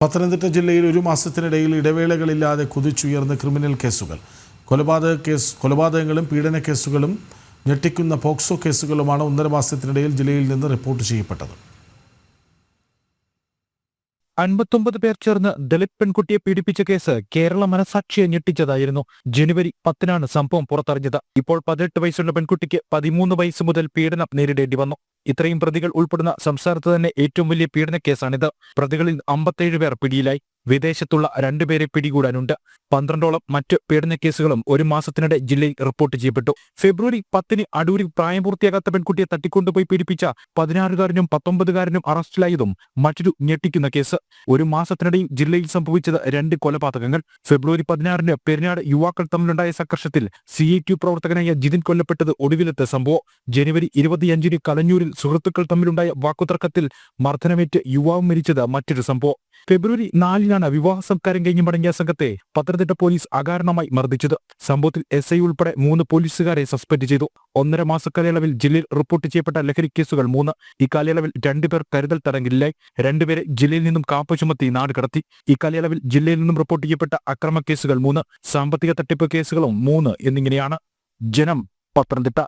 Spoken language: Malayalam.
പത്തനംതിട്ട ജില്ലയിൽ ഒരു മാസത്തിനിടയിൽ ഇടവേളകളില്ലാതെ കുതിച്ചുയർന്ന ക്രിമിനൽ കേസുകൾ. കൊലപാതകങ്ങളും പീഡന കേസുകളും ഞെട്ടിക്കുന്ന പോക്സോ കേസുകളുമാണ് 1.5 മാസത്തിനിടയിൽ ജില്ലയിൽ നിന്ന് റിപ്പോർട്ട് ചെയ്യപ്പെട്ടത്. 59 പേർ ചേർന്ന് ദളിത് പെൺകുട്ടിയെ പീഡിപ്പിച്ച കേസ് കേരള മനസാക്ഷിയെ ഞെട്ടിച്ചതായിരുന്നു. ജനുവരി 10-നാണ് സംഭവം പുറത്തറിഞ്ഞത്. ഇപ്പോൾ 18 വയസ്സുള്ള പെൺകുട്ടിക്ക് 13 വയസ്സ് മുതൽ പീഡനം നേരിടേണ്ടി വന്നു. ഇത്രയും പ്രതികൾ ഉൾപ്പെടുന്ന സംസ്ഥാനത്ത് തന്നെ ഏറ്റവും വലിയ പീഡന കേസാണിത്. പ്രതികളിൽ 57 പേർ പിടിയിലായി. വിദേശത്തുള്ള 2 പേരെ പിടികൂടാനുണ്ട്. 12ഓളം മറ്റ് പീഡന കേസുകളും 1 മാസത്തിനിടെ ജില്ലയിൽ റിപ്പോർട്ട് ചെയ്യപ്പെട്ടു. ഫെബ്രുവരി 10-ന് അടൂരിൽ പ്രായപൂർത്തിയാകാത്ത പെൺകുട്ടിയെ തട്ടിക്കൊണ്ടുപോയി പീഡിപ്പിച്ച 16-കാരനും 19-കാരനും അറസ്റ്റിലായതും മറ്റൊരു ഞെട്ടിക്കുന്ന കേസ്. 1 മാസത്തിനിടയിൽ ജില്ലയിൽ സംഭവിച്ചത് 2 കൊലപാതകങ്ങൾ. ഫെബ്രുവരി 16-ന് പെരിനാട് യുവാക്കൾ തമ്മിലുണ്ടായ സംഘർഷത്തിൽ CITU പ്രവർത്തകനായ ജിതിൻ കൊല്ലപ്പെട്ടത് ഒടുവിലത്തെ സംഭവം. ജനുവരി 25-ന് കലഞ്ഞൂരിൽ സുഹൃത്തുക്കൾ തമ്മിലുണ്ടായ വാക്കുതർക്കത്തിൽ മർദ്ദനമേറ്റ് യുവാവ് മരിച്ചത് മറ്റൊരു സംഭവം. ഫെബ്രുവരി 4-നാണ് വിവാഹ സംസ്കാരം കഴിഞ്ഞ് മടങ്ങിയ സംഘത്തെ പത്തനംതിട്ട പോലീസ് അകാരണമായി മർദ്ദിച്ചത്. സംഭവത്തിൽ SI ഉൾപ്പെടെ 3 പോലീസുകാരെ സസ്പെൻഡ് ചെയ്തു. 1.5 മാസ കാലയളവിൽ ജില്ലയിൽ റിപ്പോർട്ട് ചെയ്യപ്പെട്ട ലഹരി കേസുകൾ 3. ഈ കാലയളവിൽ 2 പേർ കരുതൽ തടങ്കലിലായി. 2 പേരെ ജില്ലയിൽ നിന്നും കാപ്പ ചുമത്തി നാട് കടത്തി. ഈ കാലയളവിൽ ജില്ലയിൽ നിന്നും റിപ്പോർട്ട് ചെയ്യപ്പെട്ട അക്രമ കേസുകൾ 3, സാമ്പത്തിക തട്ടിപ്പ് കേസുകളും 3 എന്നിങ്ങനെയാണ്. ജനം, പത്തനംതിട്ട.